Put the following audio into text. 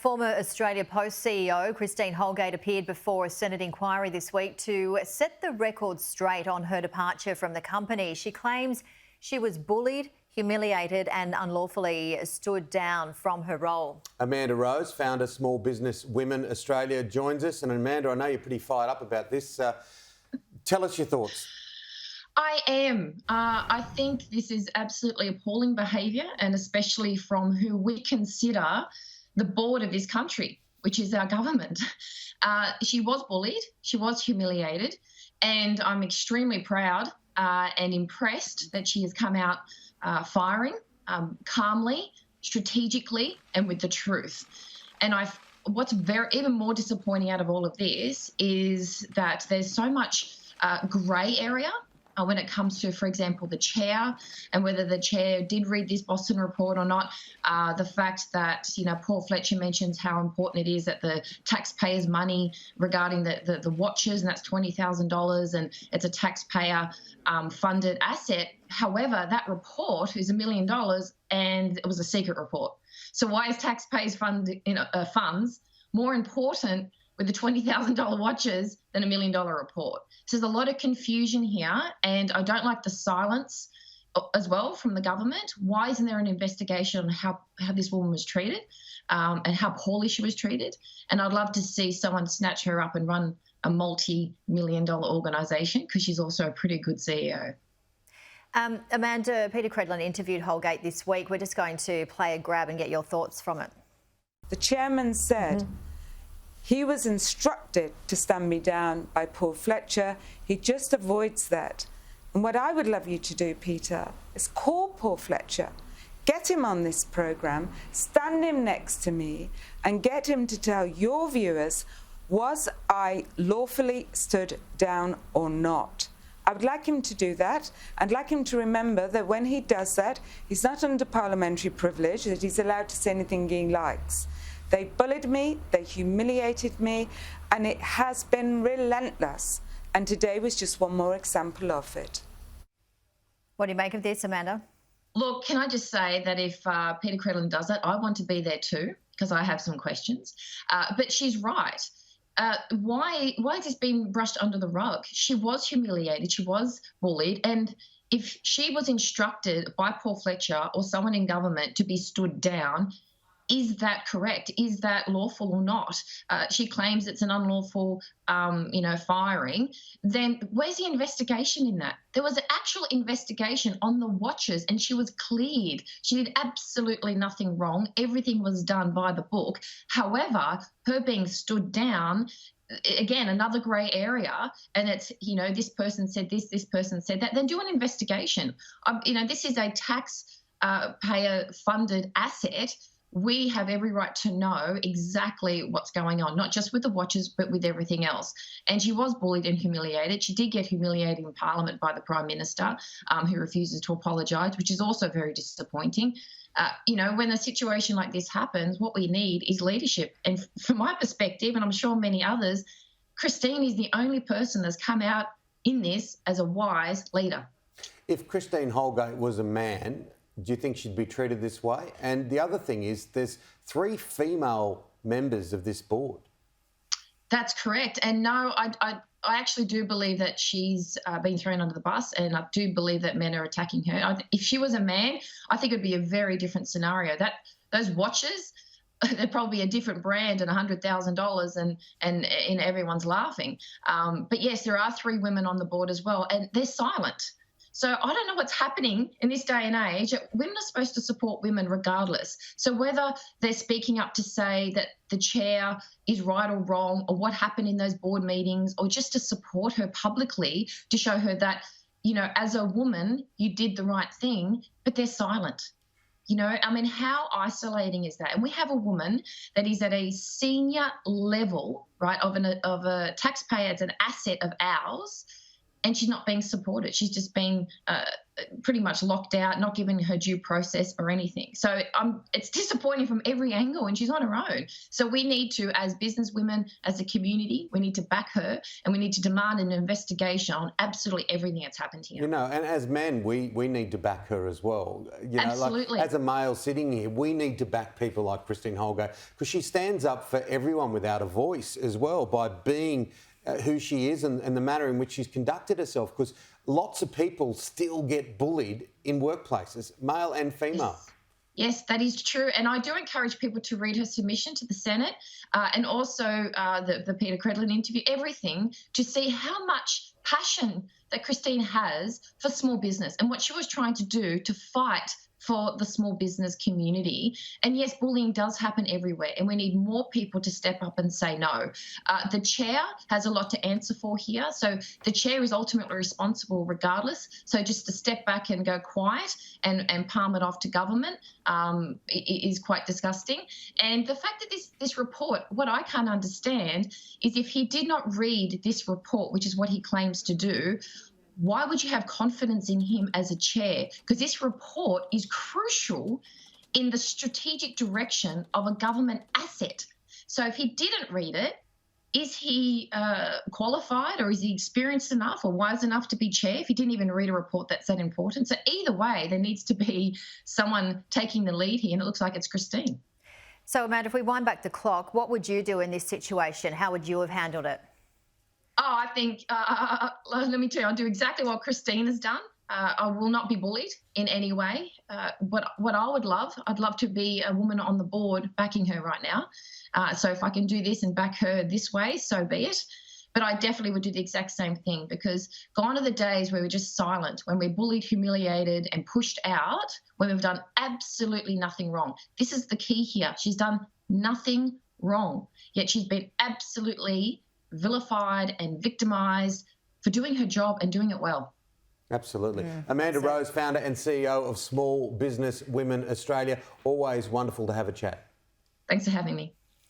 Former Australia Post CEO Christine Holgate appeared before a Senate inquiry this week to set the record straight on her departure from the company. She claims she was bullied, humiliated and unlawfully stood down from her role. Amanda Rose, founder Small Business Women Australia, joins us. And Amanda, I know you're pretty fired up about this. Tell us your thoughts. I am. I think this is absolutely appalling behaviour, and especially from who we consider the board of this country, which is our government. She was bullied, she was humiliated, and I'm extremely proud and impressed that she has come out firing calmly, strategically, and with the truth. And what's even more disappointing out of all of this is that there's so much grey area when it comes to, for example, the chair and whether the chair did read this Boston report or not. The fact that, Paul Fletcher mentions how important it is that the taxpayers' money regarding the watches, and that's $20,000, and it's a taxpayer funded asset. However, that report is $1 million and it was a secret report. So why is taxpayers' funds more important with the $20,000 watches than $1 million report? So there's a lot of confusion here, and I don't like the silence as well from the government. Why isn't there an investigation on how this woman was treated and how poorly she was treated? And I'd love to see someone snatch her up and run a multi-million-dollar organisation, because she's also a pretty good CEO. Amanda, Peter Credlin interviewed Holgate this week. We're just going to play a grab and get your thoughts from it. The chairman said he was instructed to stand me down by Paul Fletcher. He just avoids that. And what I would love you to do, Peter, is call Paul Fletcher, get him on this programme, stand him next to me and get him to tell your viewers, was I lawfully stood down or not? I would like him to do that. I'd like him to remember that when he does that, he's not under parliamentary privilege, that he's allowed to say anything he likes. They bullied me, they humiliated me, and it has been relentless. And today was just one more example of it. What do you make of this, Amanda? Look, can I just say that if Peter Credlin does that, I want to be there too, because I have some questions. But she's right. Why is this being brushed under the rug? She was humiliated, she was bullied, and if she was instructed by Paul Fletcher or someone in government to be stood down, is that correct? Is that lawful or not? She claims it's an unlawful, firing. Then where's the investigation in that? There was an actual investigation on the watches and she was cleared. She did absolutely nothing wrong. Everything was done by the book. However, her being stood down, again, another grey area, and it's, this person said this person said that, then do an investigation. This is a taxpayer funded asset. We have every right to know exactly what's going on, not just with the watches, but with everything else. And she was bullied and humiliated. She did get humiliated in Parliament by the Prime Minister, who refuses to apologise, which is also very disappointing. When a situation like this happens, what we need is leadership. And from my perspective, and I'm sure many others, Christine is the only person that's come out in this as a wise leader. If Christine Holgate was a man, do you think she'd be treated this way? And the other thing is there's 3 female members of this board. That's correct. And no, I actually do believe that she's been thrown under the bus, and I do believe that men are attacking her. If she was a man, I think it'd be a very different scenario. Those watches, they're probably a different brand and $100,000 and everyone's laughing. But yes, there are 3 women on the board as well, and they're silent. So I don't know what's happening in this day and age. Women are supposed to support women regardless. So whether they're speaking up to say that the chair is right or wrong, or what happened in those board meetings, or just to support her publicly to show her that, as a woman, you did the right thing, but they're silent. How isolating is that? And we have a woman that is at a senior level, right, of a taxpayer, it's an asset of ours, and she's not being supported. She's just being pretty much locked out, not given her due process or anything. So it's disappointing from every angle, and she's on her own. So we need to, as businesswomen, as a community, we need to back her, and we need to demand an investigation on absolutely everything that's happened here. You know, and as men, we need to back her as well. You know, Absolutely. Like, as a male sitting here, we need to back people like Christine Holgate, because she stands up for everyone without a voice as well by being who she is and the manner in which she's conducted herself, because lots of people still get bullied in workplaces, male and female. Yes, that is true. And I do encourage people to read her submission to the Senate and also the Peter Credlin interview, everything, to see how much passion that Christine has for small business and what she was trying to do to fight for the small business community. And yes, bullying does happen everywhere, and we need more people to step up and say no. The chair has a lot to answer for here. So the chair is ultimately responsible regardless. So just to step back and go quiet and palm it off to government is quite disgusting. And the fact that this report, what I can't understand is if he did not read this report, which is what he claims to do, why would you have confidence in him as a chair? Because this report is crucial in the strategic direction of a government asset. So if he didn't read it, is he qualified, or is he experienced enough or wise enough to be chair if he didn't even read a report that's that important? So either way, there needs to be someone taking the lead here, and it looks like it's Christine. So, Amanda, if we wind back the clock, what would you do in this situation? How would you have handled it? Oh, I think, let me tell you, I'll do exactly what Christine has done. I will not be bullied in any way. What I would love, I'd love to be a woman on the board backing her right now. So if I can do this and back her this way, so be it. But I definitely would do the exact same thing, because gone are the days where we're just silent, when we're bullied, humiliated and pushed out, when we've done absolutely nothing wrong. This is the key here. She's done nothing wrong, yet she's been absolutely vilified and victimised for doing her job and doing it well. Absolutely. Amanda Rose, founder and CEO of Small Business Women Australia. Always wonderful to have a chat. Thanks for having me.